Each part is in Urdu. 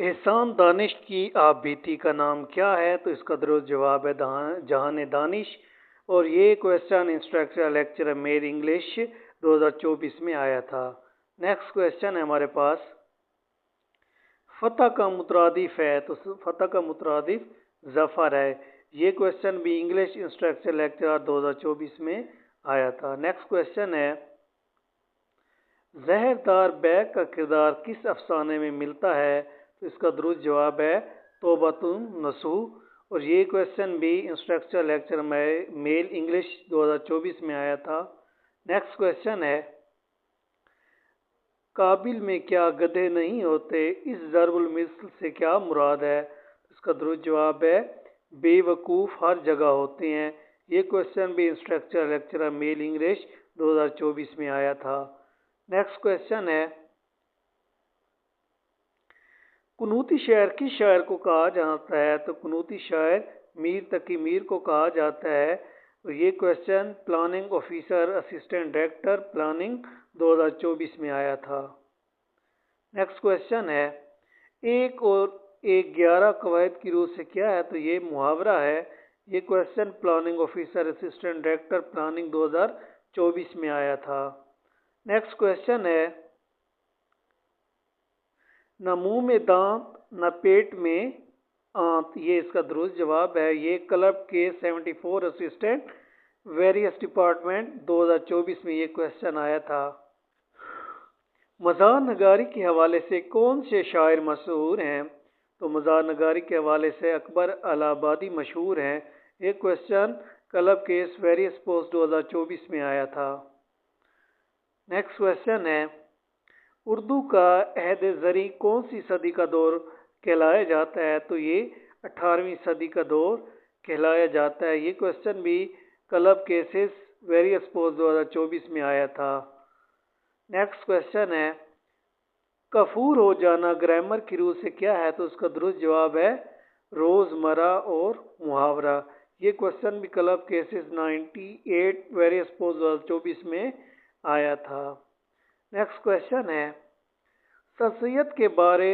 احسان دانش کی آپ بیتی کا نام کیا ہے؟ تو اس کا درست جواب ہے جہان دانش، اور یہ کویسچن انسٹرکچر لیکچر میل انگلش 2024 میں آیا تھا۔ نیکسٹ کویسچن ہے ہمارے پاس، فتح کا مترادف ہے، تو فتح کا مترادف ظفر ہے۔ یہ کویسچن بھی انگلش انسٹرکچر لیکچر 2024 میں آیا تھا۔ نیکسٹ کویسچن ہے، زہردار بیگ کا کردار کس افسانے میں ملتا ہے؟ تو اس کا درست جواب ہے توبۃ النصوح، اور یہ کویسچن بھی انسٹرکچر لیکچر میل انگلش 2024 میں آیا تھا۔ نیکسٹ کویسچن ہے، قابل میں کیا گدھے نہیں ہوتے، اس ضرب المثل سے کیا مراد ہے؟ اس کا درست جواب ہے بے وقوف ہر جگہ ہوتے ہیں۔ یہ کویسچن بھی انسٹرکچر لیکچر میل انگلش 2024 میں آیا تھا۔ نیکسٹ کویسچن ہے، قنوطی شاعر کس شاعر کو کہا جاتا ہے؟ تو قنوطی شاعر میر تقی میر کو کہا جاتا ہے، اور یہ question planning officer assistant director planning 2024 میں آیا تھا۔ نیکسٹ کویسچن ہے، ایک اور ایک 11 قواعد کی روح سے کیا ہے؟ تو یہ محاورہ ہے۔ یہ question planning officer assistant director planning 2024 میں آیا تھا۔ نیکسٹ کویسچن ہے، نہ منہ میں دانت نہ پیٹ میں آنت، یہ اس کا درست جواب ہے۔ یہ کلب کے 74 اسسٹنٹ ویریس ڈپارٹمنٹ 2024 میں یہ کویسچن آیا تھا۔ مزار نگاری کے حوالے سے کون سے شاعر مشہور ہیں؟ تو مزار نگاری کے حوالے سے اکبر الہ آبادی مشہور ہیں۔ یہ question club case various post 2024 میں آیا تھا۔ نیکسٹ کویسچن ہے، اردو کا عہد زریں کون سی صدی کا دور کہلایا جاتا ہے؟ تو یہ 18ویں صدی کا دور کہلایا جاتا ہے۔ یہ کویسچن بھی کلب کیسز ویریس پوسٹ 2024 میں آیا تھا۔ نیکسٹ کویسچن ہے، کفور ہو جانا گرامر کی روح سے کیا ہے؟ تو اس کا درست جواب ہے روزمرہ اور محاورہ۔ یہ کویسچن بھی کلب کیسز 98 ویریس پوسٹ 2024 میں آیا تھا۔ نیکسٹ کویسچن ہے، سر سید کے بارے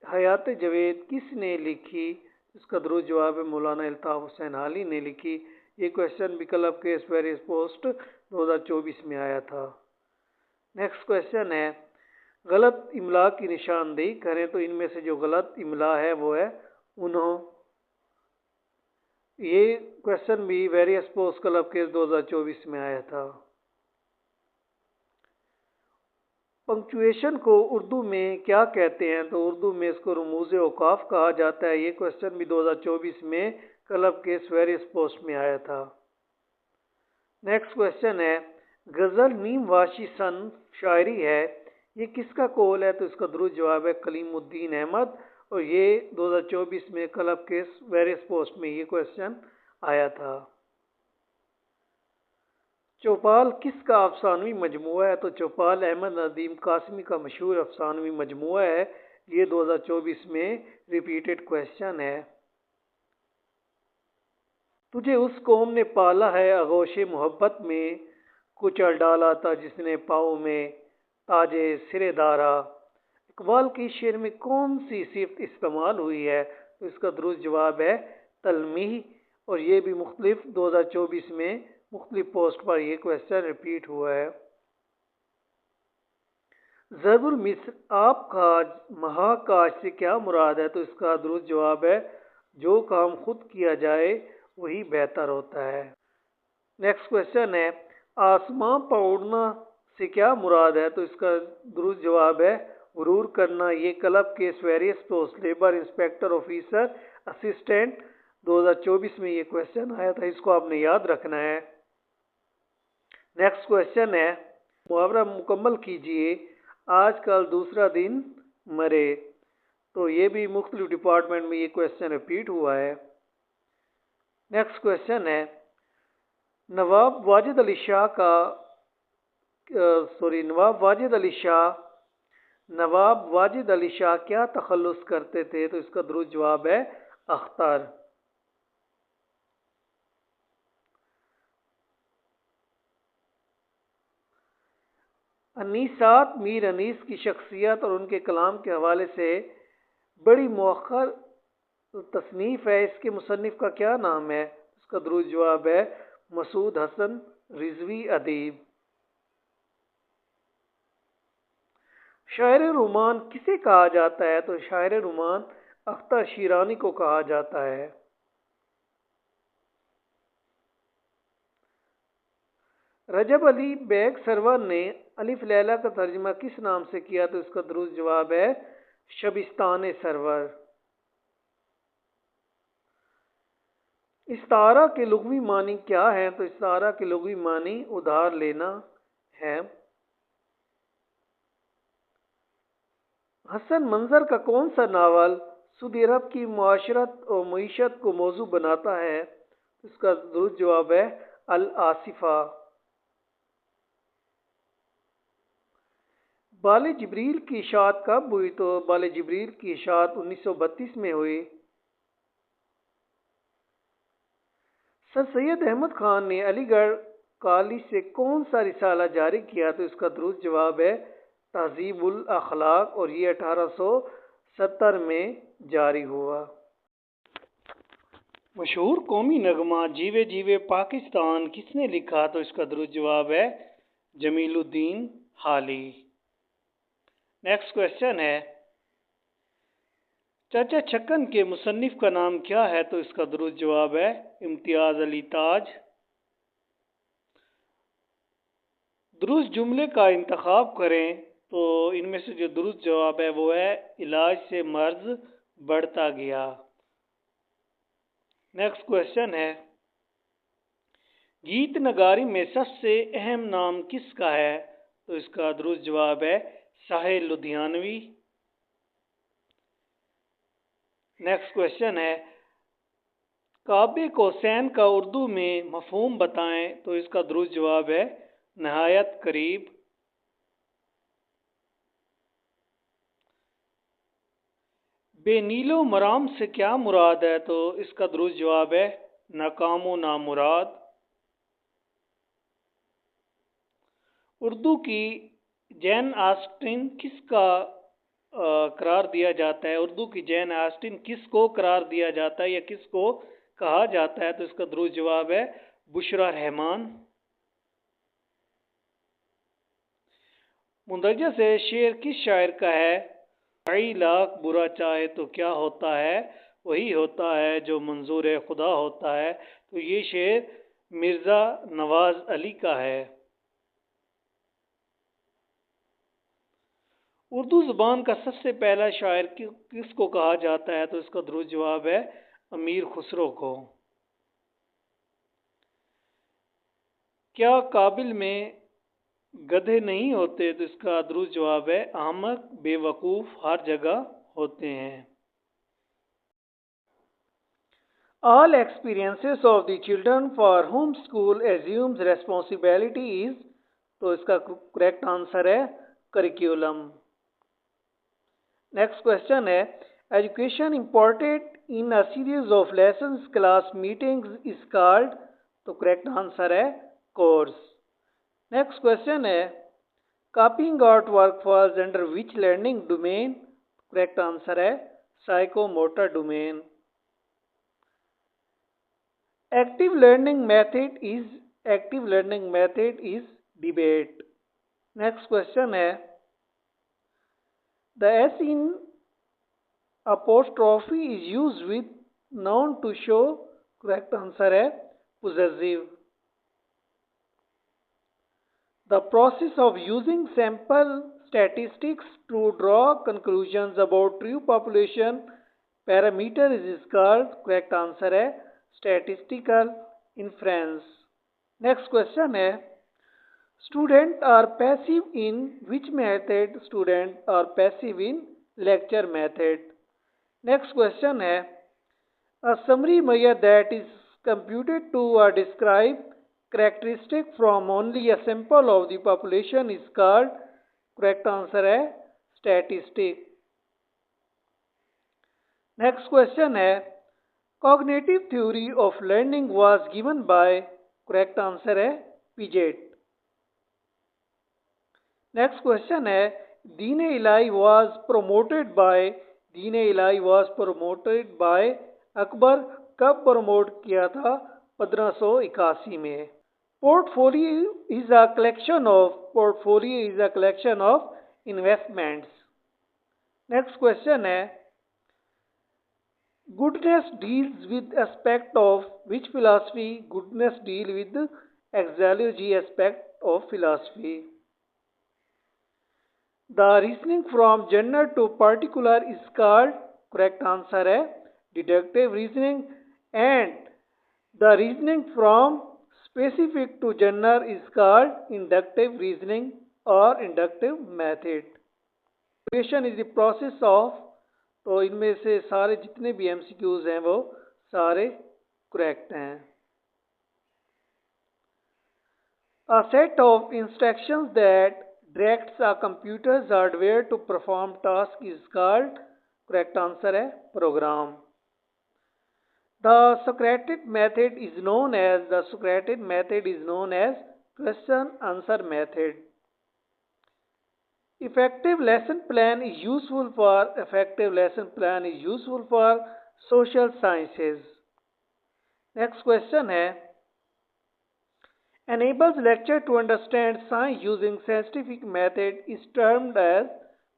حیات جاوید کس نے لکھی؟ اس کا درست جواب ہے مولانا الطاف حسین حالی نے لکھی۔ یہ کویسچن بھی کلب کیس ویریس پوسٹ 2024 میں آیا تھا۔ نیکسٹ کویسچن ہے، غلط املا کی نشاندہی کریں، تو ان میں سے جو غلط املا ہے وہ ہے انہوں۔ یہ کویسچن بھی ویریس پوسٹ کلب کیس 2024 میں آیا تھا۔ پنکچویشن کو اردو میں کیا کہتے ہیں؟ تو اردو میں اس کو رموز اوقاف کہا جاتا ہے۔ یہ کویسچن بھی 2024 میں کلب کیس ویریس پوسٹ میں آیا تھا۔ نیکسٹ کویسچن ہے، غزل نیم واشی صنف شاعری ہے، یہ کس کا قول ہے؟ تو اس کا درست جواب ہے کلیم الدین احمد، اور یہ 2024 میں کلب کیس ویریس پوسٹ میں یہ کویسچن آیا تھا۔ چوپال کس کا افسانوی مجموعہ ہے؟ تو چوپال احمد ندیم قاسمی کا مشہور افسانوی مجموعہ ہے۔ یہ 2024 میں ریپیٹڈ کویسچن ہے۔ تجھے اس قوم نے پالا ہے آغوش محبت میں، کچل ڈالا تھا جس نے پاؤں میں تاجے سر دارا۔ اقبال کی شعر میں کون سی صفت استعمال ہوئی ہے؟ تو اس کا درست جواب ہے تلمیح، اور یہ بھی مختلف 2024 میں مختلف پوسٹ پر یہ کویسچن ریپیٹ ہوا ہے۔ ضرب المثل آپ کاج مہا کاج سے کیا مراد ہے؟ تو اس کا درست جواب ہے جو کام خود کیا جائے وہی بہتر ہوتا ہے۔ نیکسٹ کویسچن ہے، آسمان پر اڑنا سے کیا مراد ہے؟ تو اس کا درست جواب ہے غرور کرنا۔ یہ club case various post labour inspector officer assistant 2024 میں یہ کویسچن آیا تھا، اس کو آپ نے یاد رکھنا ہے۔ نیکسٹ کویسچن ہے، محاورہ مکمل کیجئے، آج کل دوسرا دن مرے، تو یہ بھی مختلف ڈپارٹمنٹ میں یہ کویسچن ریپیٹ ہوا ہے۔ نیکسٹ کویسچن ہے، نواب واجد علی شاہ کیا تخلص کرتے تھے؟ تو اس کا درست جواب ہے اختر۔ انیسات میر انیس کی شخصیت اور ان کے کلام کے حوالے سے بڑی مؤخر تصنیف ہے، اس کے مصنف کا کیا نام ہے؟ اس کا درست جواب ہے مسعود حسن رضوی ادیب۔ شاعر رومان کسے کہا جاتا ہے؟ تو شاعر رومان اختر شیرانی کو کہا جاتا ہے۔ رجب علی بیگ سرور نے الف لیلہ کا ترجمہ کس نام سے کیا؟ تو اس کا درست جواب ہے شبستان سرور۔ استعارہ کے لغوی معنی کیا ہیں؟ تو استعارہ کے لغوی معنی ادھار لینا ہے۔ حسن منظر کا کون سا ناول سعودی عرب کی معاشرت اور معیشت کو موضوع بناتا ہے؟ اس کا درست جواب ہے الآصفہ۔ بال جبریل کی اشاعت کب ہوئی؟ تو بال جبریل کی اشاعت 1932 میں ہوئی۔ سر سید احمد خان نے علی گڑھ کالج سے کون سا رسالہ جاری کیا؟ تو اس کا درست جواب ہے تہذیب الاخلاق، اور یہ 1870 میں جاری ہوا۔ مشہور قومی نغمہ جیوے جیوے پاکستان کس نے لکھا؟ تو اس کا درست جواب ہے جمیل الدین حالی۔ نیکسٹ کوشچن ہے چاچا چھکن کے مصنف کا نام کیا ہے؟ تو اس کا درست جواب ہے امتیاز علی تاج۔ درست جملے کا انتخاب کریں تو ان میں سے جو درست جواب ہے وہ ہے علاج سے مرض بڑھتا گیا۔ نیکسٹ کوشچن ہے گیت نگاری میں سب سے اہم نام کس کا ہے؟ تو اس کا درست جواب ہے ساحل لدھیانوی۔ نیکسٹ کوشچن ہے کعبے قوسین کا اردو میں مفہوم بتائیں۔ تو اس کا درست جواب ہے نہایت قریب۔ بے نیل و مرام سے کیا مراد ہے؟ تو اس کا درست جواب ہے ناکام و نامراد۔ اردو کی جین آسٹن کس کا قرار دیا جاتا ہے؟ اردو کی جین آسٹن کس کو قرار دیا جاتا ہے یا کس کو کہا جاتا ہے؟ تو اس کا درست جواب ہے بشریٰ رحمان۔ مندرجہ سے شعر کس شاعر کا ہے؟ ڈھائی لاکھ برا چاہے تو کیا ہوتا ہے، وہی ہوتا ہے جو منظور خدا ہوتا ہے۔ تو یہ شعر مرزا نواز علی کا ہے۔ اردو زبان کا سب سے پہلا شاعر کس کو کہا جاتا ہے؟ تو اس کا درست جواب ہے امیر خسرو کو۔ کیا کابل میں گدھے نہیں ہوتے؟ تو اس کا درست جواب ہے احمق بے وقوف ہر جگہ ہوتے ہیں۔ All experiences of the children for whom school assumes responsibility is تو اس کا کریکٹ آنسر ہے کریکولم۔ نیکسٹ کوشچن ہے education imparted in a series of lessons class meetings is called تو کریکٹ آنسر ہے کورس۔ نیکسٹ کوشچن ہے copying art work falls under which learning domain؟ Correct answer ہے psychomotor domain. Active learning method is debate۔ Next question ہے the S in apostrophe is used with noun to show correct answer ہے possessive۔ The process of using sample statistics to draw conclusions about true population parameter is called correct answer ہے statistical inference۔ Next question ہے students are passive in which method؟ Students are passive in lecture method۔ Next question ہے a summary measure that is computed to describe characteristic from only a sample of the population is called correct answer ہے statistic۔ Next question ہے cognitive theory of learning was given by correct answer ہے Piaget۔ Next question ہے دین الہی was promoted by دین الہی واز پروموٹڈ بائی اکبر کب پروموٹ کیا تھا؟ 1581 میں. Portfolio is a collection of investments. Next question ہے goodness deals with aspect of which philosophy? Goodness deal with axiology aspect of philosophy. The reasoning from general to particular is called, correct answer ہے deductive reasoning, and the reasoning from specific to general is called inductive reasoning or inductive method. Evaluation is the process of, تو ان میں سے سارے جتنے بھی ایم سی کیوز ہیں وہ سارے کریکٹ ہیں. A set of instructions that directs a computer's hardware to perform task is called, correct answer ہے program. The Socratic method is known as question answer method. Effective lesson plan is useful for social sciences. Next question ہے enables lecture to understand science using scientific method is termed as,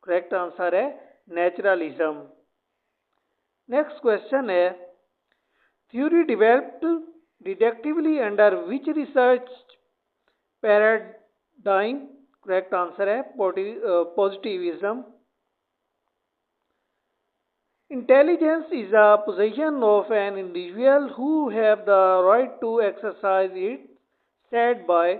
correct answer ہے naturalism. Next question ہے theory developed deductively under which research paradigm? Correct answer ہے positivism. Intelligence is a possession of an individual who have the right to exercise it, said by,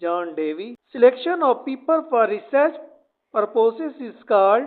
John Dewey. Selection of people for research purposes is called,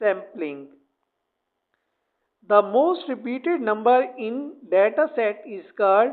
sampling. The most repeated number in data set is called,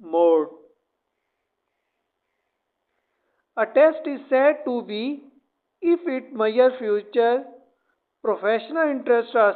mode. A test is said to be if it measures future professional interest or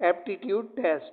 aptitude test.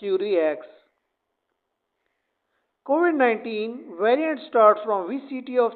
theory X. COVID-19 variant starts from which city of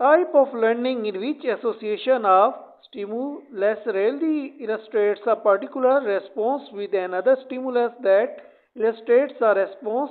Type of learning in which association of stimulus rarely illustrates a particular response with another stimulus that illustrates a response?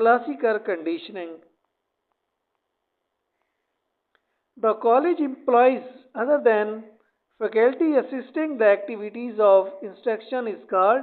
classical conditioning. The college employs other than faculty assisting the activities of instruction is called,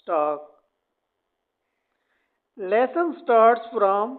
staff. Lesson starts from,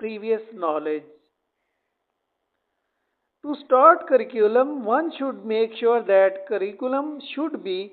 previous knowledge. To start curriculum, one should make sure that curriculum should be,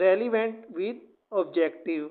relevant with objective.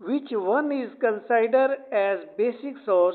which one is considered as basic source?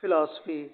philosophy.